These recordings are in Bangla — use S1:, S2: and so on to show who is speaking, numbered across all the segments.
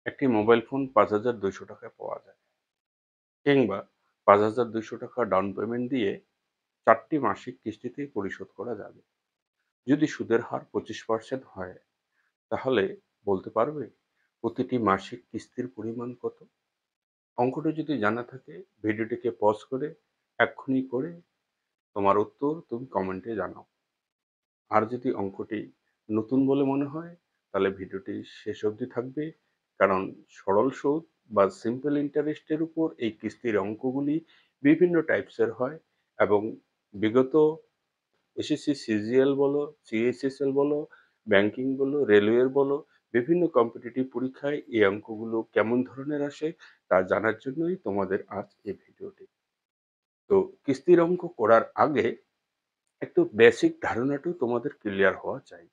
S1: একটি মোবাইল ফোন ৫,২০০ টাকায় পাওয়া যায়, কিংবা ৫,২০০ টাকা ডাউন পেমেন্ট দিয়ে ৪টি মাসিক কিস্তিতেই পরিশোধ করা যাবে। যদি সুদের হার ২৫% হয়, তাহলে বলতে পারবে প্রতিটি মাসিক কিস্তির পরিমাণ কত? অঙ্কটা যদি জানা থাকে, ভিডিওটিকে পজ করে এক্ষুনি করে তোমার উত্তর তুমি কমেন্টে জানাও। আর যদি অঙ্কটি নতুন বলে মনে হয়, তাহলে ভিডিওটি শেষ অবধি থাকবে, কারণ সরল সুদ বা সিম্পল ইন্টারেস্টের উপর এই কিস্তির অঙ্কগুলি বিভিন্ন টাইপসের হয়, এবং বিগত এসএসসি সিজিএল বলো, সিএসএসএল বলো, ব্যাংকিং বলো, রেলওয়ের বলো, বিভিন্ন কম্পিটিটিভ পরীক্ষায় এই অঙ্কগুলো কেমন ধরনের আসে তা জানার জন্যই তোমাদের আজ এই ভিডিওটি। তো কিস্তির অঙ্ক করার আগে একটু বেসিক ধারণাটাও তোমাদের ক্লিয়ার হওয়া চাই।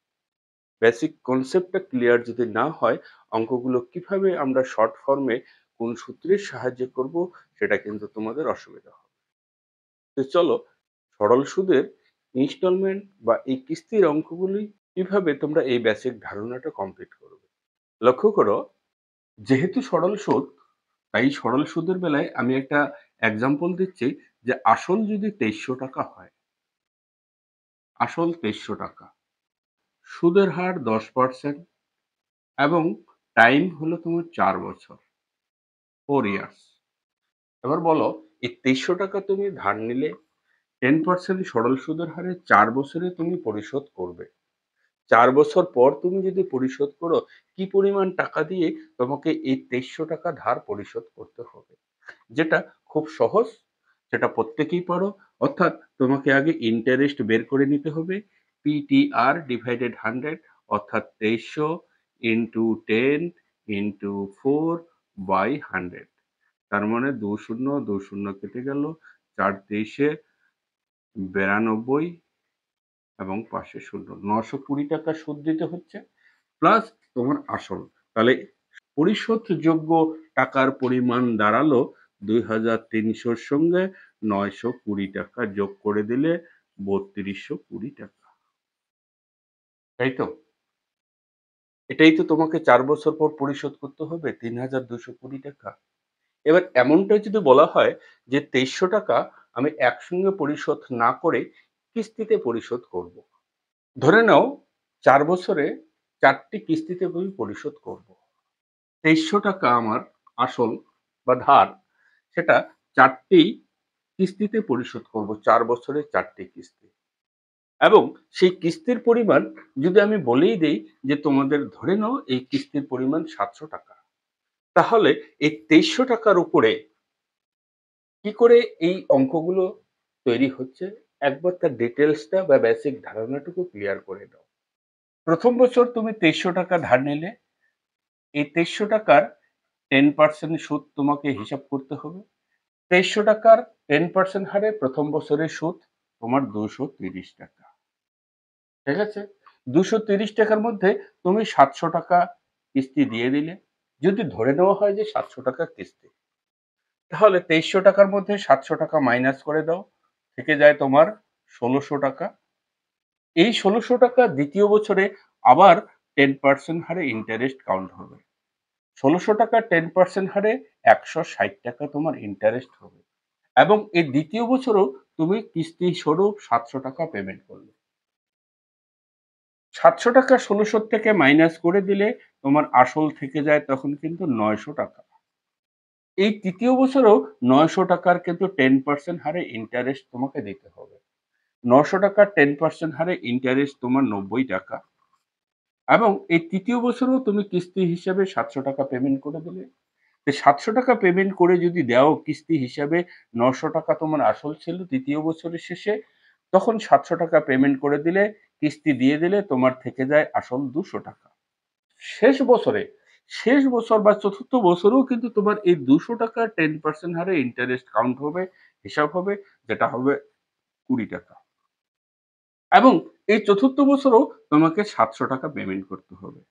S1: বেসিক কনসেপ্টটা ক্লিয়ার যদি না হয়, অঙ্কগুলো কিভাবে আমরা শর্ট ফর্মে কোন সূত্রের সাহায্যে করব, সেটা কিন্তু তোমাদের অসুবিধা হবে। তো চলো, সরল সুদের ইনস্টলমেন্ট বা এই কিস্তির অঙ্কগুলি কিভাবে তোমরা এই বেসিক ধারণাটা কমপ্লিট করবে। লক্ষ্য করো, যেহেতু সরল সুদ, তাই সরল সুদের বেলায় আমি একটা এক্সাম্পল দিচ্ছি, যে আসল যদি ২৩০০ টাকা হয়, আসল ২৩০০ টাকা, সুদের হার 10%, এবং টাইম হলো তোমার 4 বছর, 4 ইয়ার্স। এবার বলো, এই ২৩০০ টাকা তুমি ধার নিলে 10% সরল সুদের হারে 4 বছরে তুমি পরিশোধ করবে। 4 বছর পর তুমি যদি পরিশোধ করো, কি পরিমাণ টাকা দিয়ে তোমাকে এই ২৩০০ টাকা ধার পরিশোধ করতে হবে? যেটা খুব সহজ, সেটা প্রত্যেকেই পারো। অর্থাৎ তোমাকে আগে ইন্টারেস্ট বের করে নিতে হবে, পিটিআর ডিভাইডেড 100, অর্থাৎ ২৩০০ ইন্টু 10 ইন্টু 4/100। তার মানে ২ শূন্য কেটে গেল, ৪ ৩ 92, এবং পাশে শূন্য, 920 টাকা সুদ দিতে হচ্ছে, প্লাস তোমার আসল। তাহলে পরিশোধযোগ্য টাকার পরিমাণ দাঁড়ালো ২৩০০-র সঙ্গে ৯২০ টাকা যোগ করে দিলে ৩২২০ টাকা। তাই তো? এটাই তো তোমাকে 4 বছর পর পরিশোধ করতে হবে, ৩২২০ টাকা। এবার এমনটা যদি বলা হয় যে ২৩০০ টাকা আমি একসঙ্গে পরিশোধ না করে কিস্তিতে পরিশোধ করব। ধরে নাও 4 বছরে 4টি কিস্তিতে আমি পরিশোধ করব। ২৩০০ টাকা আমার আসল বা ধার, সেটা 4টি কিস্তিতে পরিশোধ করব, 4 বছরে 4টি কিস্তি। এবং সেই কিস্তির পরিমাণ যদি আমি বলেই দেই যে তোমাদের ধরে নাও এই কিস্তির পরিমাণ 700 টাকা, তাহলে এই ২৩০০ টাকার উপরে কি করে এই অঙ্কগুলো তৈরি হচ্ছে, একবার তার ডিটেলসটা বা বেসিক ধারণাটুকু ক্লিয়ার করে দাও। প্রথম বছর তুমি ২৩০০ টাকা ধার নিলে, এই ২৩০০ টাকার 10% সুদ তোমাকে হিসাব করতে হবে। ২৩০০ টাকার 10% হারে প্রথম বছরের সুদ তোমার ২৩০ টাকা। ঠিক আছে? ২৩০ টাকার মধ্যে তুমি ৭০০ টাকা কিস্তি দিয়ে দিলে। যদি ধরে নেওয়া হয় যে ৭০০ টাকা কিস্তি, তাহলে ২৩০০ টাকার মধ্যে ৭০০ টাকা মাইনাস করে দাও। থেকে যায় তোমার ১৬০০ টাকা। এই ১৬০০ টাকা দ্বিতীয় বছরে আবার 10% হারে ইন্টারেস্ট কাউন্ট হবে। ১৬০০ টাকা 10% হারে ১৬০ টাকা তোমার ইন্টারেস্ট হবে। এবং এই দ্বিতীয় বছরও তুমি কিস্তি স্বরূপ ৭০০ টাকা পেমেন্ট করলে। ৭০০ টাকা ১৬০০ থেকে মাইনাস করে দিলে তোমার আসল থেকে যায় তখন কিন্তু ৯০০ টাকা। এই তৃতীয় বছরেও ৯০০ টাকার কিন্তু 10% হারে ইন্টারেস্ট তোমাকে দিতে হবে। ৯০০ টাকার 10% হারে ইন্টারেস্ট তোমার ৯০ টাকা। এবং এই তৃতীয় বছরেও তুমি কিস্তি হিসেবে ৭০০ টাকা পেমেন্ট করে দিলে। ৭০০ টাকা পেমেন্ট করে যদি দাও কিস্তি হিসাবে, ৯০০ টাকা তোমার আসল ছিল তৃতীয় বছরের শেষে, তখন ৭০০ টাকা পেমেন্ট করে দিলে, কিস্তি দিয়ে দিলে, তোমার থেকে যায় আসল ২০০ টাকা। শেষ বছরে, শেষ বছর বা চতুর্থ বছরেও কিন্তু তোমার এই ২০০ টাকা 10% হারে ইন্টারেস্ট কাউন্ট হবে, হিসাব হবে, যেটা হবে ২০ টাকা। এবং এই চতুর্থ বছরেও তোমাকে ৭০০ টাকা পেমেন্ট করতে হবে।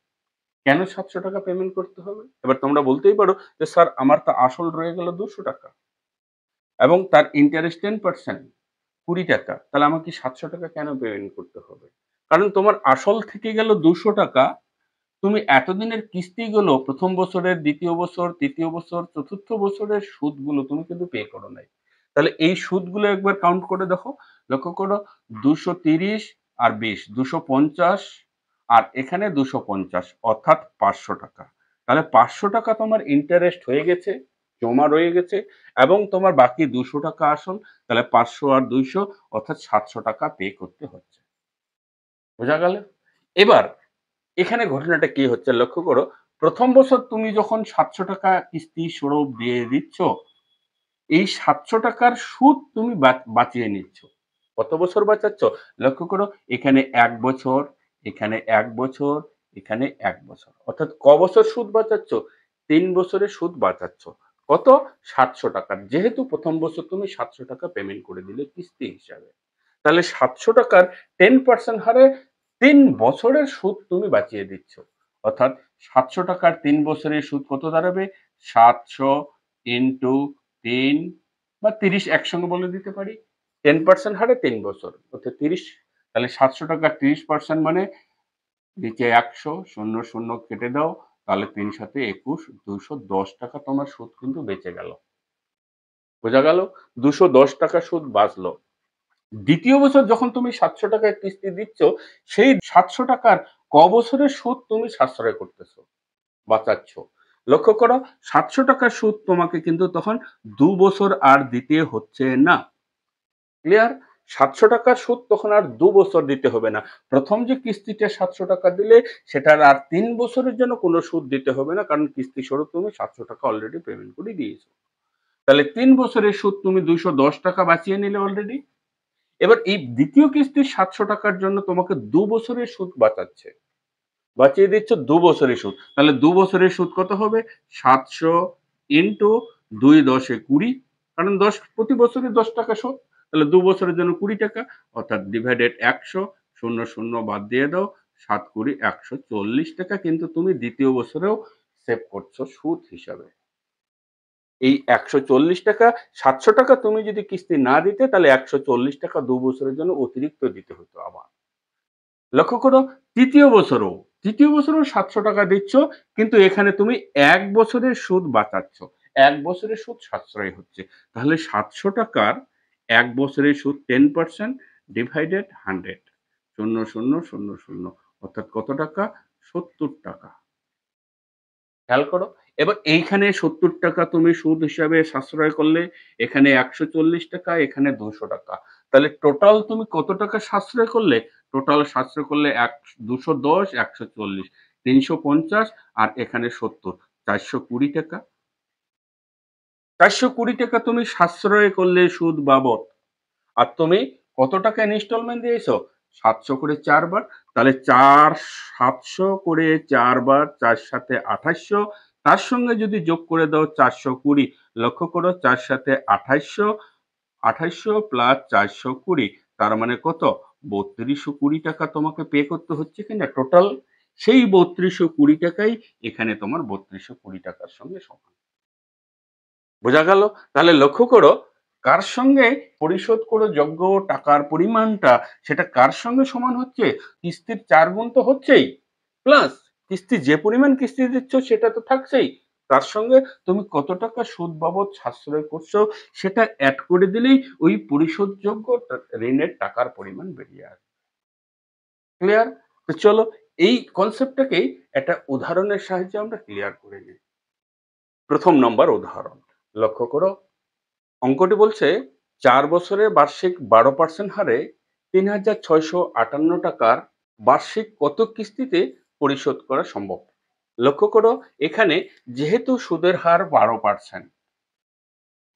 S1: কেন ৭০০ টাকা পেমেন্ট করতে হবে? এবার তোমরা বলতেই পারো যে স্যার আমার তো আসল রয়ে গেল ২০০ টাকা এবং তার ইন্টারেস্ট 10%, ২০ টাকা। তাহলে আমাকে ৭০০ টাকা কেন পেমেন্ট করতে হবে? কারণ তোমার আসল থেকে গেল ২০০ টাকা, তুমি এতদিনের কিস্তিগুলো প্রথম বছরের, দ্বিতীয় বছর, তৃতীয় বছর, চতুর্থ বছরের সুদগুলো তুমি কিন্তু পে করো নাই। তাহলে এই সুদগুলো একবার কাউন্ট করে দেখো। লক্ষ্য করো ২৩০ আর ২০ ২৫০ আর এখানে ২৫০ অর্থাৎ ৫০০ টাকা। তাহলে ৫০০ টাকা তোমার ইন্টারেস্ট হয়ে গেছে, জমা রয়ে গেছে এবং তোমার বাকি ২০০ টাকা আসল। তাহলে ৫০০ আর ২০০ অর্থাৎ ৭০০ টাকা পে করতে হচ্ছে। বোঝা গেল? এবার এখানে ঘটনাটা কি হচ্ছে লক্ষ্য করো। প্রথম বছর তুমি যখন ৭০০ টাকা কিস্তি স্বরূপ দিয়ে দিচ্ছ, এই ৭০০ টাকার সুদ তুমি বাঁচিয়ে নিচ্ছ। কত বছর বাঁচাচ্ছ? লক্ষ্য করো, এখানে ১ বছর, এখানে ১ বছর, এখানে ১ বছর। অর্থাৎ বছর সুদ বাঁচাচ্ছ? ৩ বছরের সুদ বাঁচাচ্ছ। কত? ৭০০ টাকা। যেহেতু প্রথম বছর তুমি ৭০০ টাকা পেমেন্ট করে দিলে কিস্তি হিসাবে। তাহলে ৭০০ টাকার 10% হারে ৩ বছরের সুদ তুমি বাঁচিয়ে দিচ্ছ। অর্থাৎ ৭০০ টাকার ৩ বছরের সুদ কত দাঁড়াবে? ৭০০ ইন্টু ৩ বা ৩০ একসঙ্গে বলে দিতে পারি। 10% হারে ৩ বছর অর্থাৎ ৩০। তাহলে ৭০০ টাকার ৩০% মানে নিচে ১০০ শূন্য শূন্য কেটে দাও। তাহলে ৩ সাথে ২১ ২১০ টাকা তোমার সুদ কিন্তু বেঁচে গেল। বোঝা গেল? ২১০ টাকা সুদ বাঁচলো। দ্বিতীয় বছর যখন তুমি ৭০০ টাকার কিস্তি দিচ্ছ, সেই ৭০০ টাকার বছরের সুদ তুমি সাশ্রয় করতেছো, বাঁচাচ্ছ। লক্ষ্য করো, ৭০০ টাকার সুদ তোমাকে কিন্তু তখন ২ বছর আর দিতে হচ্ছে না। ক্লিয়ার? ৭০০ টাকার সুদ তখন আর ২ বছর দিতে হবে না। প্রথম যে কিস্তিটা ৭০০ টাকা দিলে সেটার আর ৩ বছরের জন্য কোনো সুদ দিতে হবে না, কারণ কিস্তি স্বরূপ তুমি ৭০০ টাকা অলরেডি পেমেন্ট করে দিয়েছো। তাহলে ৩ বছরের সুদ তুমি ২১০ টাকা বাঁচিয়ে নিলে অলরেডি। এবার এই দ্বিতীয় কিস্তির ৭০০ টাকার জন্য তোমাকে ২ বছরের সুদ বাঁচাচ্ছে। বাঁচিয়ে দিচ্ছ ২ বছরের সুদ। তাহলে ২ বছরের সুদ কত হবে? ৭০০ ইন্টু ২ ১০ ২০, কারণ প্রতি বছরে ১০ টাকা সুদ। তাহলে ২ বছরের জন্য ২০ টাকা, অর্থাৎ ডিভাইডেড ১০০, শূন্য শূন্য বাদ দিয়ে দাও। ৭ ২০ ১৪০ টাকা কিন্তু তুমি দ্বিতীয় বছরেও সেভ করছো সুদ হিসাবে। এই ১৪০ টাকা, ৭০০ টাকা তুমি যদি কিস্তি না দিতে তাহলে ১৪০ টাকা ২ বছরের জন্য অতিরিক্ত দিতে হতো আবার। লক্ষ্য করো, তৃতীয় বছরও ৭০০ টাকা দিচ্ছ, কিন্তু এখানে তুমি ১ বছরের সুদ বাঁচাচ্ছ। ১ বছরের সুদ সাশ্রয় হচ্ছে। তাহলে ৭০০ টাকার ১ বছরের সুদ 10% ডিভাইডেড 100, শূন্য শূন্য শূন্য শূন্য, অর্থাৎ কত টাকা? ৭০ টাকা। খেয়াল করো। এবার এইখানে ৭০ টাকা তুমি সুদ হিসাবে সাশ্রয় করলে, এখানে ১৪০ টাকা, এখানে ২০০ টাকা। তাহলে টোটাল তুমি কত টাকা সাশ্রয় করলে? টোটাল সাশ্রয় করলে ২১০, ১৪০, ৩৫০ আর এখানে ৭০, ৪২০ টাকা। ৪২০ টাকা তুমি সাশ্রয় করলে সুদ বাবদ। আর তুমি কত টাকা ইনস্টলমেন্ট দিয়েছো? ৭০০ করে ৪ বার। তাহলে ৭০০ করে ৪ বার, ৪ সাথে ২৮০০, তার সঙ্গে যদি যোগ করে দাও ৪২০। লক্ষ্য করো, ৪ সাথে ২৮০০, ২৮০০ প্লাস ৪২০, তার মানে কত? ৩২২০ টাকা তোমাকে পে করতে হচ্ছে কিনা টোটাল। সেই ৩২২০ টাকাই এখানে তোমার ৩২২০ টাকার সঙ্গে সমান। বোঝা গেল? তাহলে লক্ষ্য করো, কার সঙ্গে পরিশোধ করে যোগ্য টাকার পরিমাণটা সেটা কার সঙ্গে সমান হচ্ছে? কিস্তির ৪ গুণ তো হচ্ছেই, প্লাস কিস্তি যে পরিমাণ কিস্তি দিচ্ছ সেটা তো থাকছেই। তার সঙ্গে তুমি কত টাকা সুদ বাবদ সাশ্রয় করছো সেটা এড করে দিলেই ওই পরিশোধযোগ্য ঋণের টাকার পরিমাণ বেরিয়ে আসবে। ক্লিয়ার? তো চলো এই কনসেপ্টটাকেই একটা উদাহরণের সাহায্যে আমরা ক্লিয়ার করে নিই। প্রথম নম্বর উদাহরণ। লক্ষ্য করো, অঙ্কটি বলছে ৪ বছরে বার্ষিক ১২% হারে ৩৬৫৮ টাকার বার্ষিক কত কিস্তিতে পরিশোধ করা সম্ভব? লক্ষ্য করো, এখানে যেহেতু সুদের হার ১২%,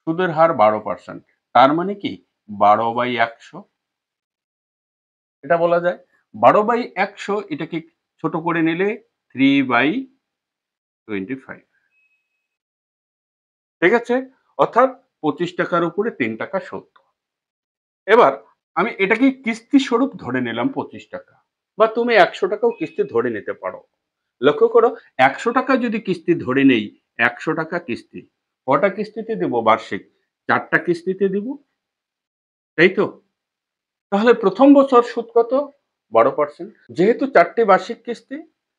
S1: সুদের হার ১২%, তার মানে কি ১২/১০০ এটা বলা যায়। ১২/১০০ এটাকে ছোট করে নিলে 3/25, ঠিক আছে? অর্থাৎ ২৫ টাকার উপরে ৩ টাকা সুদ। এবার আমি এটাকে কিস্তি স্বরূপ ধরে নিলাম ২৫ টাকা, বা তুমি ১০০ টাকাও কিস্তি ধরে নিতে পারো। লক্ষ্য করো, ১০০ টাকা যদি কিস্তি ধরে নেই, ১০০ টাকা কিস্তি কটা কিস্তিতে দেব? বার্ষিক ৪ টা কিস্তিতে দিব, তাই তো? তাহলে প্রথম বছর সুদ কত? ১২%। যেহেতু ৪ টি বার্ষিক কিস্তি,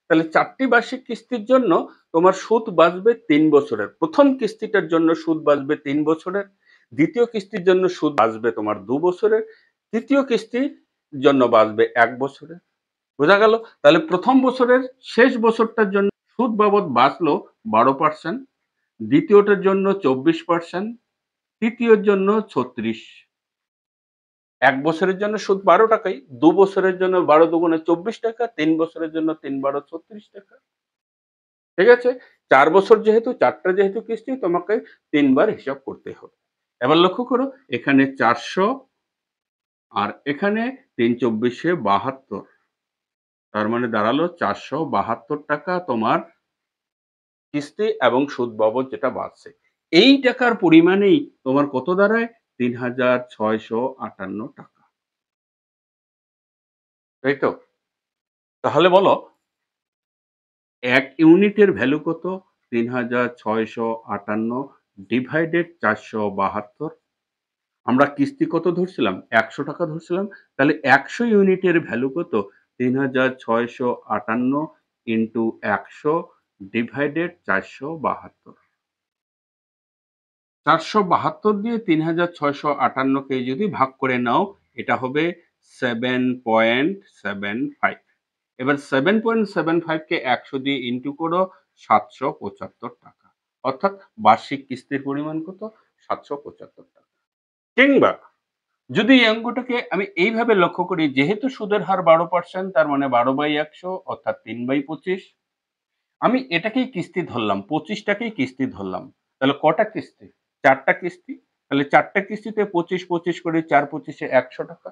S1: তাহলে 4টি বার্ষিক কিস্তির জন্য তোমার সুদ বাঁচবে 3 বছরের। প্রথম কিস্তিটার জন্য সুদ বাঁচবে 3 বছরের, দ্বিতীয় কিস্তির জন্য সুদ বাঁচবে তোমার 2 বছরের, তৃতীয় কিস্তির জন্য বাঁচবে 1 বছরের। বোঝা গেল? তাহলে প্রথম বছরের শেষ বছরটার জন্য সুদ বাবদ বাঁচলো 12%, দ্বিতীয়টার জন্য 24%, তৃতীয়র জন্য 36। 1 বছরের জন্য সুদ 12 টাকাই, 2 বছরের জন্য 12 দুগুণে 24 টাকা, 3 বছরের জন্য 3 12 36 টাকা। ঠিক আছে? 4 বছর যেহেতু 4টা যেহেতু কিস্তি তোমাকে 3 বার হিসাব করতে হবে। এবার লক্ষ্য করো এখানে 400 আর এখানে 3 24 72, তার মানে দাঁড়ালো 472 টাকা তোমার কিস্তি এবং সুদ বাবদ যেটা বাড়ছে। এই টাকার পরিমাণেই তোমার কত দাঁড়ায়? ৩,৬৫৮ টাকা। তাই তো? তাহলে বলো 1 ইউনিটের ভ্যালু কত? ৩,৬৫৮ ডিভাইডেড 472। আমরা কিস্তি কত ধরছিলাম? ১০০ টাকা ধরছিলাম। তাহলে ১০০ ইউনিটের ভ্যালু কত? ৩,৬৫৮ ইন্টু ১০০ ডিভাইডেড 472। 472 দিয়ে ৩,৬৫৮ কে যদি ভাগ করে নাও, এটা হবে 7.75। এবার 7.75 কে 100 দিয়ে ইন্টু করো, 775 টাকা। অর্থাৎ বার্ষিক কিস্তির পরিমাণ কত? 775 টাকা। কিংবা যদি এই অঙ্কটাকে আমি এইভাবে লক্ষ্য করি, যেহেতু সুদের হার 12%, তার মানে 12/100 অর্থাৎ 3/25। আমি এটাকেই কিস্তি ধরলাম, 25 টাকেই কিস্তি ধরলাম। তাহলে কটা কিস্তি? 4টা কিস্তি। তাহলে 4টা কিস্তিতে 25 25 করে 4 25 100 টাকা।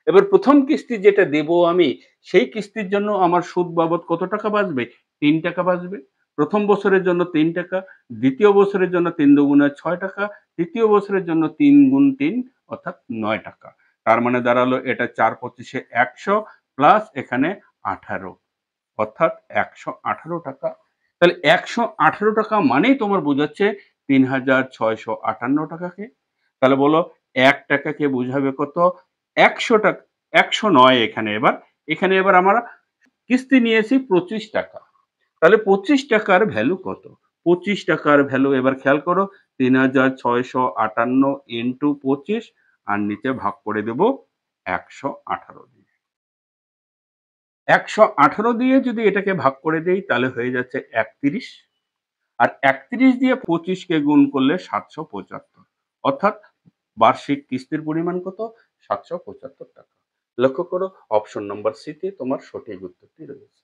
S1: এবার প্রথম কিস্তি যেটা দেব আমি, সেই কিস্তির জন্য আমার সুদ বাবদ কত টাকা বাঁচবে? 3 টাকা বাঁচবে। প্রথম বছরের জন্য 3 টাকা, দ্বিতীয় বছরের জন্য 3 দুগুণে 6 টাকা, তৃতীয় বছরের জন্য 3 গুণ 3 অর্থাৎ 9 টাকা। তার মানে দাঁড়ালো এটা 4 25 100 প্লাস এখানে 18 অর্থাৎ 118 টাকা। তাহলে 118 টাকা মানেই তোমার বোঝাচ্ছে ৩,৬৫৮ টাকাকে। তাহলে বলো 1 টাকাকে বোঝাবে কত? 100 টাকা। 100 নয় এখানে এবার। এখানে এবার আমরা কিস্তি নিয়েছি 25 টাকা। তাহলে 25 টাকার ভ্যালু কত? 25 টাকার ভ্যালু এবার খেয়াল করো, ৩,৬৫৮ ইন্টু 25 আর নিচে ভাগ করে দেব 118 দিয়ে। 118 দিয়ে যদি এটাকে ভাগ করে দেই তাহলে হয়ে যাচ্ছে 31। আর 31 দিয়ে 25 কে গুণ করলে 775। অর্থাৎ বার্ষিক কিস্তির পরিমাণ কত? 775 টাকা। লক্ষ্য করো অপশন নম্বর সি তে তোমার সঠিক উত্তরটি রয়েছে।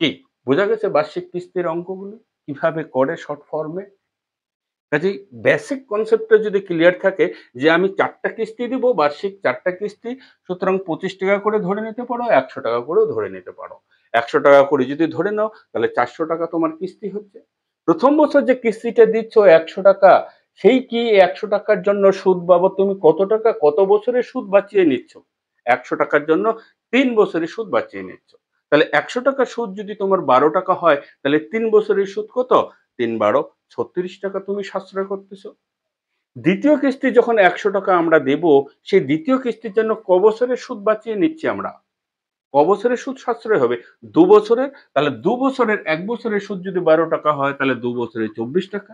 S1: কি বোঝা গেছে বার্ষিক কিস্তির অঙ্কগুলো কিভাবে করে শর্ট ফর্মে? কাজেই বেসিক কনসেপ্টটা যদি ক্লিয়ার থাকে যে আমি 4টা কিস্তি দিব, বার্ষিক 4টা কিস্তি, সুতরাং 25 টাকা করে ধরে নিতে পারো, 100 টাকা করেও ধরে নিতে পারো। 100 টাকা করে যদি ধরে নাও তাহলে 400 টাকা তোমার কিস্তি হচ্ছে। প্রথম বছর যে কিস্তিটা দিচ্ছ 100 টাকা, সেই কি 100 টাকার জন্য সুদ বাবদ তুমি কত টাকা কত বছরের সুদ বাঁচিয়ে নিচ্ছ? 100 টাকার জন্য 3 বছরের সুদ বাঁচিয়ে নিচ্ছ। তাহলে 100 টাকার সুদ যদি তোমার 12 টাকা হয়, তাহলে 3 বছরের সুদ কত? 3 12 36 টাকা তুমি সাশ্রয় করতেছো। দ্বিতীয় কিস্তি যখন 100 টাকা আমরা দেব, সেই দ্বিতীয় কিস্তির জন্য ক বছরের সুদ বাঁচিয়ে নিচ্ছি আমরা? ক বছরের সুদ সাশ্রয় হবে? 2 বছরের। তাহলে 2 বছরের 1 বছরের সুদ যদি 12 টাকা হয় তাহলে 2 বছরে 24 টাকা।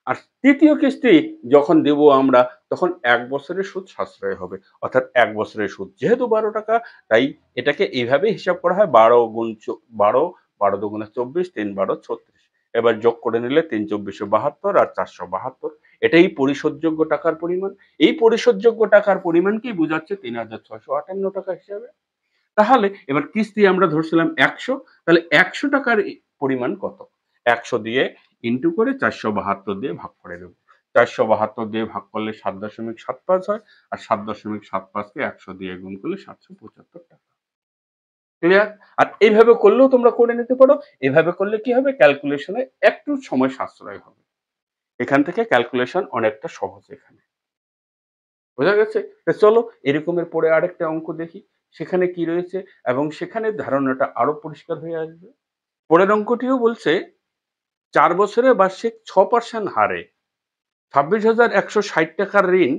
S1: আর তৃতীয় কিস্তি যখন দেব আমরা তখন 1 বছরের সুদ সাশ্রয় হবে। অর্থাৎ ১ বছরের সুদ যেহেতু ১২ টাকা, তাই এটাকে এইভাবে হিসাব করা হয় ১২ গুণ ১২, ১২ দুগুণে ২৪, ৩ ১২ ৩৬। এবার যোগ করে নিলে ৩ ২৪ ৭২ আর ৪৭২। এটাই পরিশোধযোগ্য টাকার পরিমাণ। এই পরিশোধযোগ্য টাকার পরিমাণকেই বোঝাচ্ছে ৩,৬৫৮ টাকা হিসাবে। তাহলে এবার কিস্তি আমরা ধরছিলাম ১০০, তাহলে ১০০ টাকার পরিমাণ কত? ১০০ দিয়ে ইনটু করে ৪৭২ দিয়ে ভাগ করে দেব। ৪৭২ দিয়ে ভাগ করলে ৭.৭৫ হয়, আর ৭.৭৫ কে ১০০ দিয়ে গুণ করলে ৭৭৫ টাকা। ক্লিয়ার? আর এইভাবে করলেও তোমরা করে নিতে পারো। এভাবে করলে কি হবে? ক্যালকুলেশনে একটু সময় সাশ্রয় হবে। এখান থেকে ক্যালকুলেশন অনেকটা সহজ এখানে। বোঝা গেছে? তো চলো এরকমের পরে আরেকটা অঙ্ক দেখি। সেখানে কি রয়েছে এবং সেখানে ধারণাটা আরো পরিষ্কার হয়ে আসবে। পরের অঙ্কটিও বলছে ৪ বছরে বার্ষিক ৬% হারে ২৬,১৬০ টাকার ঋণ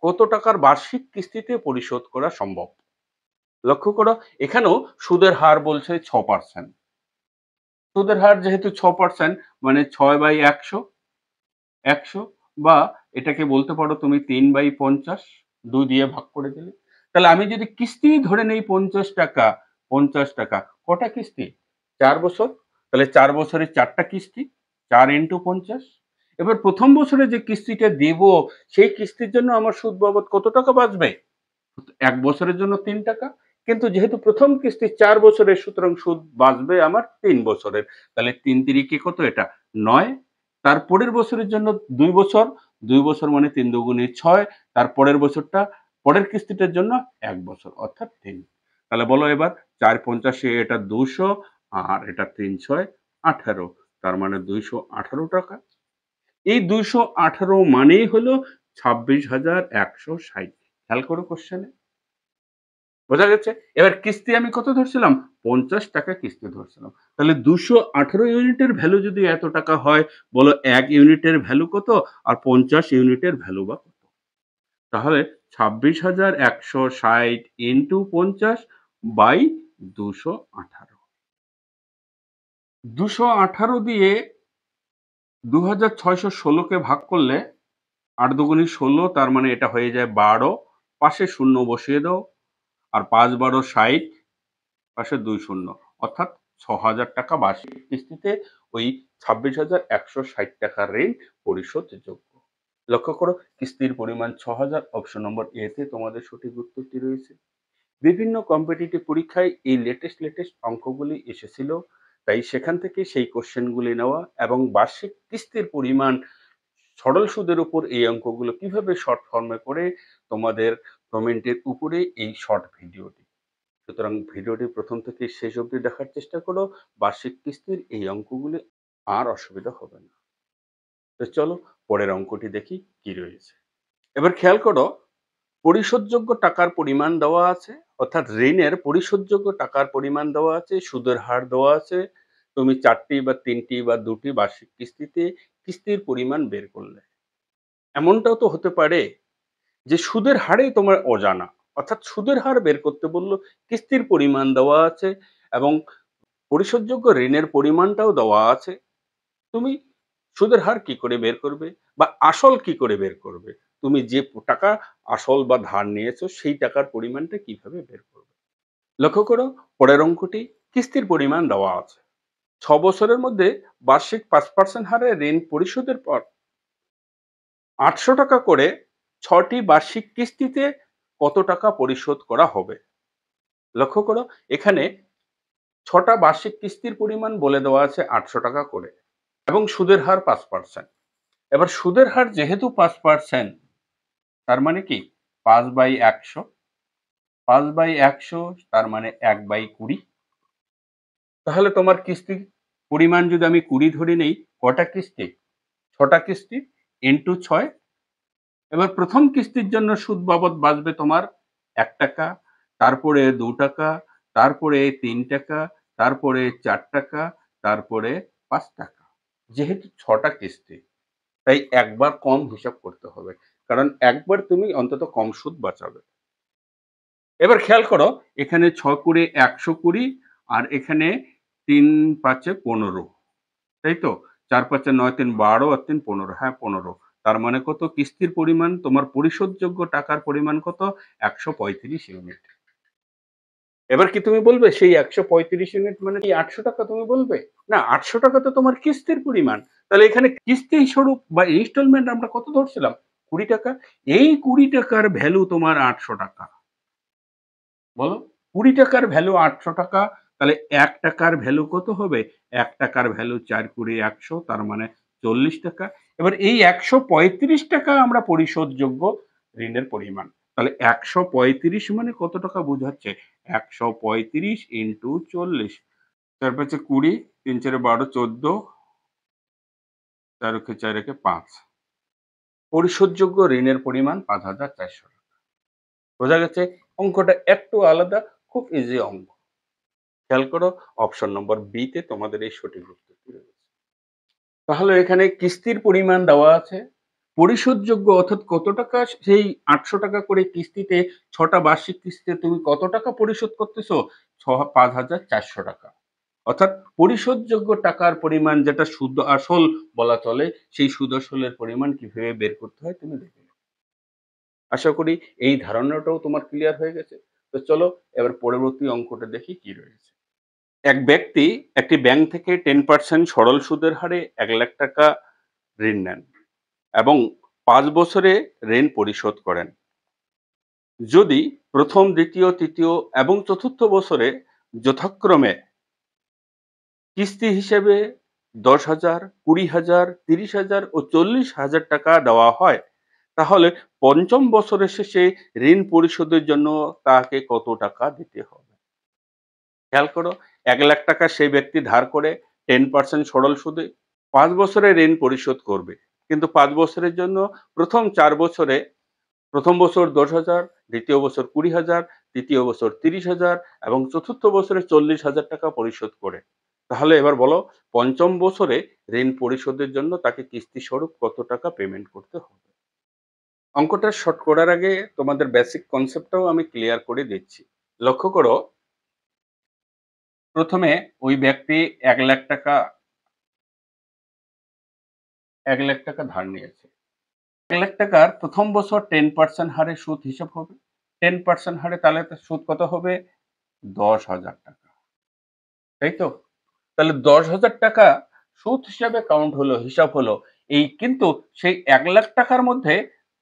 S1: কত টাকার বার্ষিক কিস্তিতে পরিশোধ করা সম্ভব? লক্ষ্য করো, এখানেও সুদের হার বলছে 6%। সুদের হার যেহেতু 6%, মানে 6/100, 100, বা এটাকে বলতে পারো তুমি 3/50, 2 দিয়ে ভাগ করে দিলে। তাহলে আমি যদি কিস্তি ধরে নেই 50 টাকা, 50 টাকা, কটা কিস্তি? 4 বছর। তাহলে 4 বছরে 4টা কিস্তি, 4 × 50। এবার প্রথম বছরে যে কিস্তিটা দিব, সেই কিস্তির জন্য আমার সুদ বাবদ কত টাকা বাঁচবে? 1 বছরের জন্য 3 টাকা। কিন্তু যেহেতু প্রথম কিস্তি 4 বছরের, সুতরাং সুদ বাঁচবে আমার 3 বছরের। তাহলে 3 × 3 কত? এটা 9। তার পরের বছরের জন্য 2 বছর, 2 বছর মানে 3 × 2 = 6। তার পরের বছরটা, পরের কিস্তিটার জন্য 1 বছর, অর্থাৎ 3। তাহলে বলো এবার, 4×50 এটা 200, আর এটা 3×6 = 18, তার মানে 218 টাকা। এই 218 মানেই হলো 26,160। খেয়াল করো কোশ্চেনে, বোঝা গেছে? এবার কিস্তি আমি কত ধরছিলাম? 50 টাকা কিস্তি ধরছিলাম। তাহলে 218 ইউনিটের ভ্যালু যদি এত টাকা হয়, বলো 1 ইউনিটের ভ্যালু কত? আর 50 ইউনিটের ভ্যালু বা কত? তাহলে 26,160 ইন্টু 50 বাই 218। 218 দিয়ে 2616 কে ভাগ করলে 8 × 2 = 16, তার মানে এটা হয়ে যায় 12। পাশে শূন্য বসিয়ে দাও। আর 5 × 12 = 60, পাশে 2 শূন্য, অর্থাৎ 6,000 টাকা বার্ষিক কিস্তিতে ওই 26,160 টাকার ঋণ পরিশোধযোগ্য। লক্ষ্য করো, কিস্তির পরিমাণ 6,000, অপশন নম্বর এ তে তোমাদের সঠিক উত্তরটি রয়েছে। বিভিন্ন কম্পিটিটিভ পরীক্ষায় এই লেটেস্ট অঙ্কগুলি এসেছিল, তাই সেখান থেকে সেই কোশ্চেনগুলি নেওয়া এবং বার্ষিক কিস্তির পরিমাণ সরল সুদের উপর এই অঙ্কগুলো কিভাবে শর্ট ফর্মে করে তোমাদের কমেন্টের উপরে এই শর্ট ভিডিওটি। সুতরাং ভিডিওটি প্রথম থেকে শেষ অবধি দেখার চেষ্টা করো। বার্ষিক কিস্তির এই অঙ্কগুলি আর অসুবিধা হবে না। তো চলো পরের অঙ্কটি দেখি কি রয়েছে। এবার খেয়াল করো, পরিশোধযোগ্য টাকার পরিমাণ দেওয়া আছে, অর্থাৎ ঋণের পরিশোধযোগ্য টাকার পরিমাণ দেওয়া আছে, সুদের হার দেওয়া আছে। তুমি 4টি বা 3টি বা 2টি বার্ষিক কিস্তিতে কিস্তির পরিমাণ বের করলে। এমনটাও তো হতে পারে যে সুদের হারেই তোমার অজানা, অর্থাৎ সুদের হার বের করতে বললো, কিস্তির পরিমাণ দেওয়া আছে এবং পরিশোধযোগ্য ঋণের পরিমাণটাও দেওয়া আছে। তুমি সুদের হার কি করে বের করবে, বা আসল কি করে বের করবে? তুমি যে টাকা আসল বা ধার নিয়েছো, সেই টাকার পরিমাণটা কিভাবে বের করবে? লক্ষ্য করো, পরের অঙ্কটি কিস্তির পরিমাণ দেওয়া আছে। 6 বছরের মধ্যে বার্ষিক 5% হারে ঋণ পরিশোধের পর 800 টাকা করে 6টি বার্ষিক কিস্তিতে কত টাকা পরিশোধ করা হবে? লক্ষ্য করো, এখানে 6টা বার্ষিক কিস্তির পরিমাণ বলে দেওয়া আছে 800 টাকা করে, এবং সুদের হার 5%। এবার সুদের হার যেহেতু 5%, তার মানে কি 5/100, 5/100 তার মানে 1/20। তাহলে তোমার কিস্তি পরিমাণ যদি আমি 20 ধরে নেই, কটা কিস্তি? 6টা কিস্তি ইন্টু 6। এবার প্রথম কিস্তির জন্য সুদ বাবদ বাঁচবে তোমার 1 টাকা, তারপরে 2 টাকা, তারপরে 3 টাকা, তারপরে 4 টাকা, তারপরে 5 টাকা। যেহেতু 6টা কিস্তি, তাই একবার কম হিসাব করতে হবে, কারণ একবার তুমি অন্তত কম সুদ বাঁচাবে। এবার খেয়াল করো, এখানে 6 করে 120, আর এখানে 3×5 = 15, তাই তো? 4×5 = 9, 3 = 12, আর 3 = 15, হ্যাঁ 15। তার মানে কত? কিস্তির পরিমাণ, তোমার পরিশোধযোগ্য টাকার পরিমাণ কত? 135 ইউনিট। এবার কি তুমি বলবে সেই 135 ইউনিট মানে কি 800 টাকা তুমি বলবে? না, 800 টাকা তো তোমার কিস্তির পরিমাণ। তাহলে এখানে কিস্তি স্বরূপ বা ইনস্টলমেন্ট আমরা কত ধরছিলাম? 20 টাকা। এই 20 টাকার ভ্যালু তোমার 800 টাকা। বলো, 20 টাকার ভ্যালু 800 টাকা, তাহলে 1 টাকার ভ্যালু কত হবে? 1 টাকার ভ্যালু 4×100, তার মানে 40 টাকা। এবার এই 135 টাকা আমরা পরিশোধযোগ্য ঋণের পরিমাণ। তাহলে 135 মানে কত টাকা বোঝাচ্ছে? 135 ইন্টু 40। 4×5 = 20, 3×4 = 12, 14, 4×4 = 5। পরিশোধযোগ্য ঋণের পরিমাণ 5,400 টাকা। বোঝা গেছে? অঙ্কটা একটু আলাদা, খুব ইজি অঙ্ক। খেয়াল করো, অপশন নম্বর বি তে তোমাদের এই সঠিক উত্তরটি রয়েছে। তাহলে এখানে কিস্তির পরিমাণ দেওয়া আছে, পরিশোধযোগ্য অর্থাৎ কত টাকা সেই ৮০০ টাকা করে কিস্তিতে ৬টা বার্ষিক কিস্তিতে তুমি কত টাকা পরিশোধ করতেছো? ৫,৪০০ টাকা। অর্থাৎ পরিশোধযোগ্য টাকার পরিমাণ যেটা সুদ আসল বলা চলে, সেই সুদ আসলের পরিমাণ কিভাবে বের করতে হয় তুমি দেখে নেবে। আশা করি এই ধারণাটাও তোমার ক্লিয়ার হয়ে গেছে। তো চলো এবার পরবর্তী অঙ্কটা দেখি কি রয়েছে। এক ব্যক্তি একটি ব্যাংক থেকে 10% সরল সুদের হারে ৳১,০০,০০০ ঋণ নেন এবং ৫ বছরে ঋণ পরিশোধ করেন। যদি প্রথম, দ্বিতীয়, তৃতীয় এবং চতুর্থ বছরে যথাক্রমে কিস্তি হিসেবে ১০,০০০, ২০,০০০, ৩০,০০০ ও ৪০,০০০ টাকা দেওয়া হয়, তাহলে পঞ্চম বছরের শেষে ঋণ পরিশোধের জন্য তাকে কত টাকা দিতে হবে? খেয়াল করো, ৳১,০০,০০০ সেই ব্যক্তি ধার করে 10% সরল সুদে ৫ বছরে ঋণ পরিশোধ করবে। কিন্তু ৫ বছরের জন্য প্রথম ৪ বছরে প্রথম বছর ১০,০০০, দ্বিতীয় বছর ২০,০০০, তৃতীয় বছর ৩০,০০০ এবং চতুর্থ বছরে ৪০,০০০ টাকা পরিশোধ করে। তাহলে এবার বলো, পঞ্চম বছরে ঋণ পরিশোধের জন্য তাকে কিস্তি স্বরূপ কত টাকা পেমেন্ট করতে হবে? অঙ্কটা শর্ট করার আগে তোমাদের বেসিক কনসেপ্টটাও আমি ক্লিয়ার করে দিচ্ছি। লক্ষ্য করো, প্রথমে ওই ব্যক্তি ৳১,০০,০০০ ধার নিয়েছে। ৳১,০০,০০০ প্রথম বছর 10% হারে সুদ হিসাব হবে। 10% হারে তাহলে তার সুদ কত হবে? ৳১০,০০০। তাই তো? তাহলে ৳১০,০০০ সুদ হিসাবে কাউন্ট হলো, হিসাব হলো। এই কিন্তু সেই ৳১,০০,০০০ মধ্যে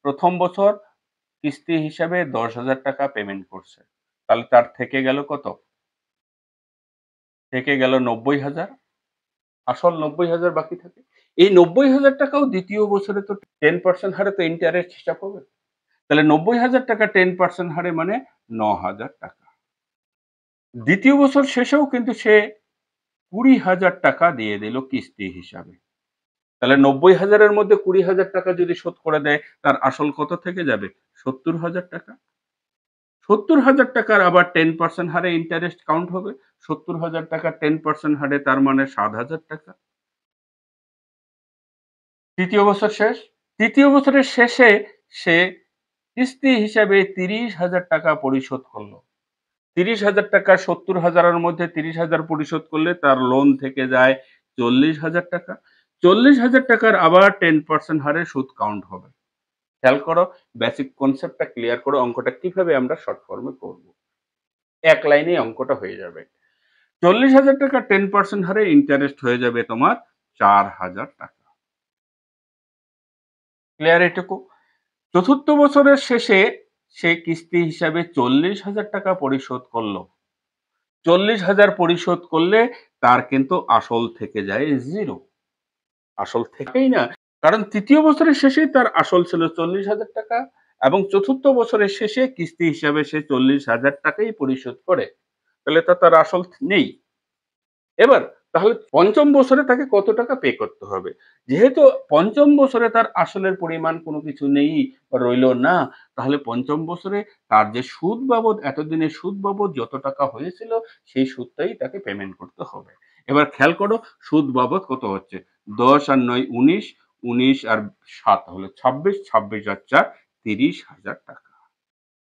S1: প্রথম বছর কিস্তি হিসাবে ৳১০,০০০ পেমেন্ট করছে। তাহলে তার থেকে গেল কত? থেকে গেল ৯০,০০০। আসল ৯০,০০০ বাকি থাকে। এই ৯০,০০০ টাকাও দ্বিতীয় বছরে তো 10% হারে তো ইন্টারেস্ট হিসাব হবে। তাহলে ৯০,০০০ টাকা 10% হারে মানে ৳৯,০০০। দ্বিতীয় বছর শেষেও কিন্তু সে ৳২০,০০০ দিয়ে দিল কিস্তি হিসাবে। তাহলে ৯০,০০০ এর মধ্যে ২০,০০০ টাকা যদি শোধ করে দেয়, তার আসল কত থেকে যাবে? ৭০,০০০ টাকা। ৭০,০০০ টাকার আবার 10% হারে ইন্টারেস্ট কাউন্ট হবে। ৭০,০০০ টাকা 10% হারে তার মানে ৭,০০০ টাকা। তৃতীয় বছর শেষ। তৃতীয় বছরের শেষে সে কিস্তি হিসাবে ৩০,০০০ টাকা পরিশোধ করল। ৩০,০০০ টাকা ৭০,০০০ এর মধ্যে ৩০,০০০ পরিশোধ করলে তার লোন থেকে যায় ৪০,০০০ টাকা। ৪০,০০০ টাকার আবার 10% হারে সুদ কাউন্ট হবে। খেয়াল করো, বেসিক কনসেপ্টটা ক্লিয়ার করো, অঙ্কটা কিভাবে আমরা শর্ট ফর্মে করব। এক লাইনেই অঙ্কটা হয়ে যাবে। ৪০,০০০ টাকা 10% হারে ইন্টারেস্ট হয়ে যাবে তোমার ৪,০০০ টাকা। ক্লিয়ার এটুকু? চতুর্থ বছরের শেষে সে কিস্তি হিসাবে ৪০,০০০ টাকা পরিশোধ করল। ৪০,০০০ পরিশোধ করলে তার কিন্তু আসল থেকে যায় 0। আসল থেকেই না। কারণ তৃতীয় বছরের শেষেই তার আসল ছিল ৪০,০০০ টাকা এবং চতুর্থ বছরের শেষে কিস্তি হিসাবে সে ৪০,০০০ টাকাই পরিশোধ করে। তাহলে তো তার আসল নেই। এবার তাহলে পঞ্চম বছরে তাকে কত টাকা পে করতে হবে? যেহেতু পঞ্চম বছরে তার আসলের পরিমাণ কোনো কিছু নেই বা রইল না, তাহলে পঞ্চম বছরে তার যে সুদ বাবদ এতদিনের সুদ বাবদ যত টাকা হয়েছিল সেই সুদটাই তাকে পেমেন্ট করতে হবে। এবার খেয়াল করো, সুদ বাবদ কত হচ্ছে? ১০ আর ৯ ১৯, ১৯ আর ৭ হলো ২৬, ২৬ আর ৪ ৩০,০০০ টাকা।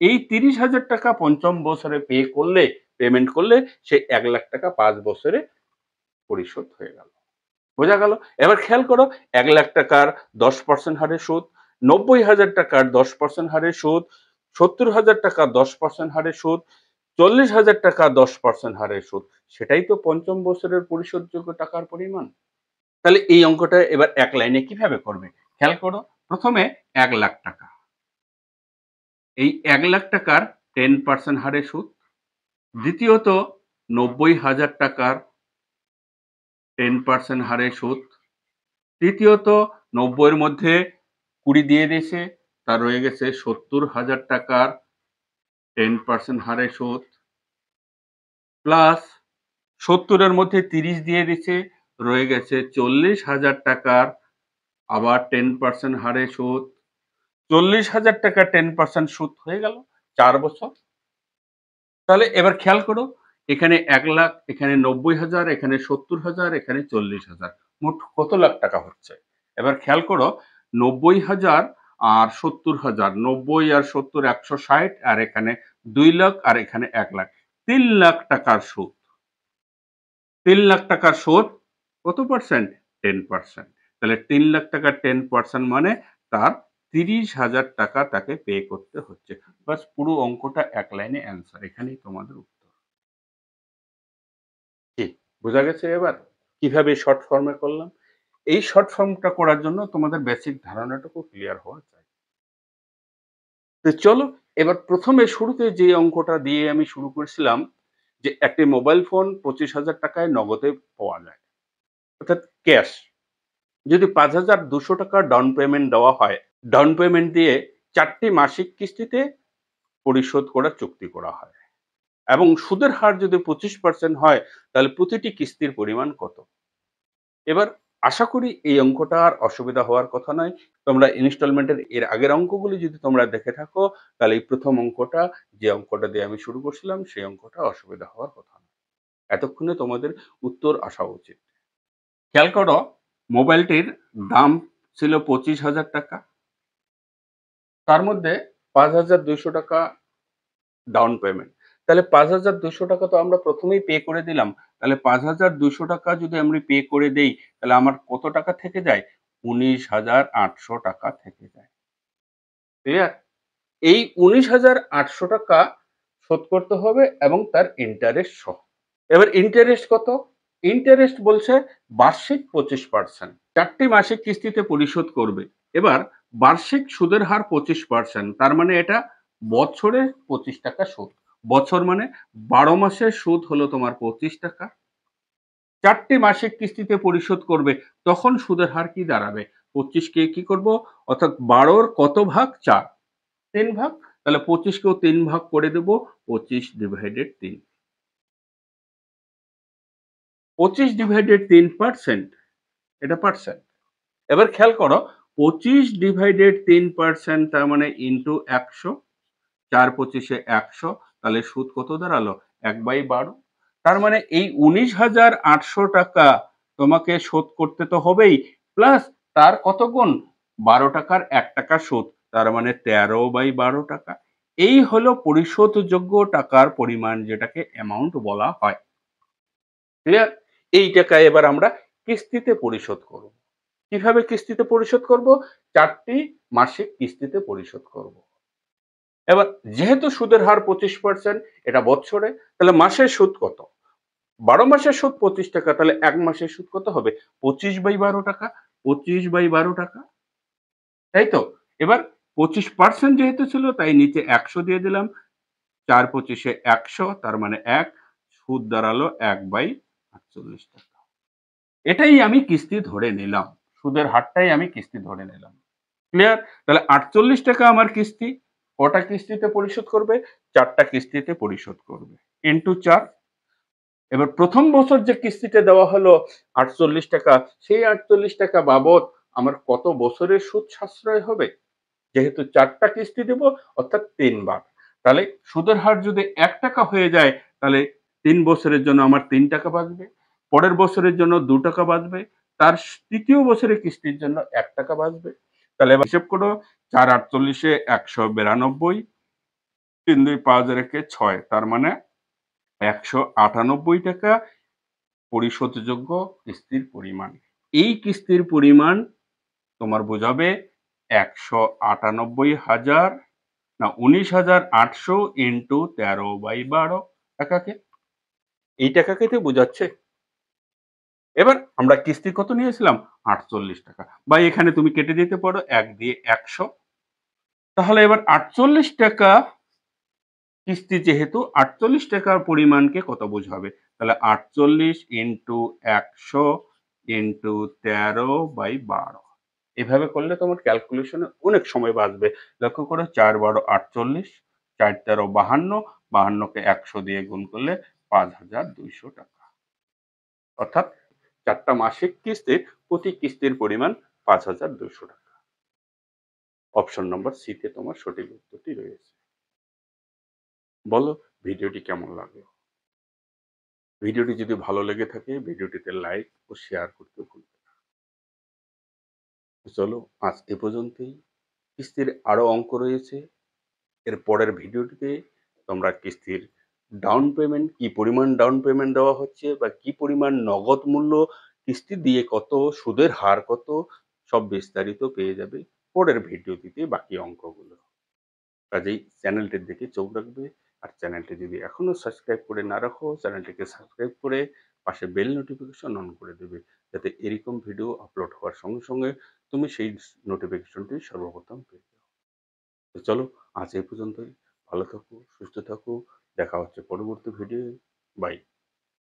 S1: এই ৩০,০০০ টাকা পঞ্চম বছরে পেমেন্ট করলে সে ১,০০,০০০ টাকা ৫ বছরে পরিশোধ হয়ে গেল। বোঝা গেল? এবার খেয়াল করো, ১,০০,০০০ টাকার 10% হারে সুদ, ৯০,০০০ টাকার 10% হারে সুদ, ৭০,০০০ টাকা 10% হারে সুদ, ৪০,০০০ টাকা 10% হারে সুদ। সেটাই তো পঞ্চম বছরের পরিশোধযোগ্য টাকার পরিমাণ। তাহলে এই অঙ্কটা এবার এক লাইনে কিভাবে করবে? খেয়াল করো, প্রথমে ১,০০,০০০ টাকা। এই ১,০০,০০০ টাকার 10% হারে সুদ। দ্বিতীয়ত ৯০,০০০ টাকার 10% হারে সুদ। তৃতীয়ত ৯০ এর মধ্যে ২০ দিয়ে দিয়েছে, তার রয়ে গেছে ৭০,০০০ টাকার 10% হারে সুদ। প্লাস ৭০ এর মধ্যে ৩০ দিয়ে দিছে, রয়ে গেছে ৪০,০০০ টাকার আবার 10% হারে সুদ। ৪০,০০০ টাকা 10% সুদ হয়ে গেল ৪ বছর। তাহলে এবার খেয়াল করো, এখানে ১,০০,০০০, এখানে ৯০,০০০, এখানে ৭০,০০০, এখানে ৪০,০০০। মোট কত লাখ টাকা হচ্ছে? এবার খেয়াল করো, 90,000 আর 70,000, 90 আর 70 160, আর এখানে 2 লাখ আর এখানে 1 লাখ, 3 লাখ টাকার সুদ। 3 লাখ টাকার সুদ কত পার্সেন্ট? 10%। তাহলে 3 লাখ টাকার 10% মানে তার 30,000 টাকা তাকে পে করতে হচ্ছে। বাস পুরো অঙ্কটা এক লাইনে অ্যান্সার। এখানেই তোমাদের উত্তর। কি বোঝা গেছে এবার? কিভাবে শর্ট ফর্মে করলাম? এই শর্ট ফর্মটা করার জন্য তোমাদের বেসিক ধারণাটুকু ক্লিয়ার হওয়া চাই। তো চলো এবার প্রথমে শুরুতে যে অঙ্কটা দিয়ে আমি শুরু করেছিলাম যে একটি মোবাইল ফোন 25,000 টাকায় নগদে পাওয়া যায়, অর্থাৎ ক্যাশ। যদি 5,200 টাকা ডাউন পেমেন্ট দেওয়া হয়, ডাউন পেমেন্ট দিয়ে 4টি মাসিক কিস্তিতে পরিশোধ করার চুক্তি করা হয় এবং সুদের হার যদি 25% হয়, তাহলে প্রতিটি কিস্তির পরিমাণ কত? এবার আশা করি এই অঙ্কটা আর অসুবিধা হওয়ার কথা নয়। তোমরা ইনস্টলমেন্টের এর আগের অঙ্কগুলি যদি তোমরা দেখে থাকো, তাহলে এই প্রথম অঙ্কটা, যে অঙ্কটা দিয়ে আমি শুরু করছিলাম, সেই অঙ্কটা অসুবিধা হওয়ার কথা নয়। এতক্ষণে তোমাদের উত্তর আসা উচিত। খেয়াল করো, মোবাইলটির দাম ছিল 25,000 টাকা। তার মধ্যে 5,200 টাকা ডাউন পেমেন্ট। তাহলে 5,200 টাকা তো আমরা প্রথমেই পে করে দিলাম। তাহলে 5,200 টাকা যদি আমরা পে করে দেই, তাহলে আমার কত টাকা থেকে যায়? 19,800 টাকা থেকে যায়। ক্লিয়ার? এই 19,800 টাকা শোধ করতে হবে এবং তার ইন্টারেস্ট সহ। এবার ইন্টারেস্ট কত? ইন্টারেস্ট বলছে বার্ষিক 25%। 4টি মাসিক কিস্তিতে পরিশোধ করবে। এবার বার্ষিক সুদের হার 25%, তার মানে এটা বছরে 25 টাকা সুদ। বছর মানে 12 মাসের সুদ হলো তোমার 25 টাকা। 4টি মাসিক কিস্তিতে পরিশোধ করবে, তখন সুদের হার কি দাঁড়াবে? 25 কে কি করব? অর্থাৎ 12 র কত ভাগ? 4, 3 ভাগ। তাহলে 25 কেও 3 ভাগ করে দেব, 25/3। 25/3%, এটা পার্সেন্ট। এবার খেয়াল করো, 25/3% তার মানে ইন্টু 100, 4/25 100, তাহলে সুদ কত দাঁড়ালো? 1/12। তার মানে এই 19,800 টাকা তোমাকে শোধ করতে তো হবেই, প্লাস তার কত গুণ? 12 টাকার 1 টাকা সুদ, তার মানে 13/12 টাকা। এই হলো পরিশোধযোগ্য টাকার পরিমাণ, যেটাকে অ্যামাউন্ট বলা হয়। ক্লিয়ার? এই টাকা এবার আমরা কিস্তিতে পরিশোধ করব। কিভাবে কিস্তিতে পরিশোধ করব? 4টি মাসিক কিস্তিতে পরিশোধ করব। এবার যেহেতু সুদের হার 25%, এটা বছরে, তাহলে মাসের সুদ কত? 12 মাসের সুদ 25 টাকা, তাহলে 1 মাসের সুদ কত হবে? 25/12 টাকা। 25/12 টাকা, তাই তো? এবার 25% যেহেতু ছিল, তাই নিচে 100 দিয়ে দিলাম। 4/25 100, তার মানে 1, সুদ দাঁড়ালো 1/48 টাকা। এটাই আমি কিস্তি ধরে নিলাম। সুদের হারটাই আমি কিস্তি ধরে নিলাম। ক্লিয়ার? তাহলে 48 টাকা আমার কিস্তি। কটা কিস্তিতে পরিশোধ করবে? 4টা কিস্তিতে পরিশোধ করবে। ইন্টু 4। এবার প্রথম বছর যে কিস্তিটা দেওয়া হলো 48 টাকা, সেই 48 টাকা বাবদ আমার কত বছরের সুদ সাশ্রয় হবে? যেহেতু 4টা কিস্তি দেব, অর্থাৎ 3 বার। তাহলে সুদের হার যদি 1 টাকা হয়ে যায়, তাহলে 3 বছরের জন্য আমার 3 টাকা বাঁচবে। পরের বছরের জন্য 2 টাকা বাঁচবে। তার তৃতীয় বছরের কিস্তির জন্য 1 টাকা বাঁচবে। তাহলে এবার হিসেব করো, 4 48 192, 3 2 5 রেখে 6, তার মানে 198 টাকা পরিশোধযোগ্য কিস্তির পরিমাণ। এই কিস্তির পরিমাণ তোমার বোঝাবে 198,000, না 19,800 ইন্টু 13/12 টাকাকে। এই টাকাকে তো বোঝাচ্ছে। এবার আমরা কিস্তি কত নিয়েছিলাম? 48 টাকা। বা এখানে তুমি কেটে দিতে পারো 1 দিয়ে 100। তাহলে এবার 48 টাকা কিস্তি, যেহেতু 48 টাকার পরিমাণকে কত বোঝাবে? তাহলে 48 ইন্টু 100 ইন্টু 13/12। এভাবে করলে তোমার ক্যালকুলেশনে অনেক সময় বাঁচবে। লক্ষ্য করো, 4 12 48, 4 13 52, 52 কে 100 দিয়ে গুণ করলে 5,200 টাকা। অর্থাৎ 4টা মাসিক কিস্তির প্রতি কিস্তির পরিমাণ 5,200 টাকা। অপশন নম্বর সি তে তোমার সঠিক উত্তরটি রয়েছে। বলো, ভিডিওটি কেমন লাগলো? ভিডিওটি যদি ভালো লেগে থাকে, ভিডিওটিতে লাইক ও শেয়ার করতে ভুলবে না। চলো আজ এ পর্যন্তই। কিস্তির আরও অঙ্ক রয়েছে। এর পরের ভিডিওটিতে তোমরা কিস্তির ডাউন পেমেন্ট, কি পরিমাণ ডাউন পেমেন্ট দেওয়া হচ্ছে বা কি পরিমাণ নগদ মূল্য, কিস্তি দিয়ে কত, সুদের হার কত, সব বিস্তারিত পেয়ে যাবে পরের ভিডিওটিতে বাকি অঙ্কগুলো। কাজেই চ্যানেলটির দিকে চোখ রাখবে। আর চ্যানেলটি যদি এখনো সাবস্ক্রাইব করে না রাখো, চ্যানেলটিকে সাবস্ক্রাইব করে পাশে বেল নোটিফিকেশন অন করে দেবে, যাতে এরকম ভিডিও আপলোড হওয়ার সঙ্গে সঙ্গে তুমি সেই নোটিফিকেশনটি সর্বপ্রথম পেয়ে যাও। তো চলো আজ এই পর্যন্তই। ভালো থাকো, সুস্থ থাকো। দেখা হচ্ছে পরবর্তী ভিডিও। বাই।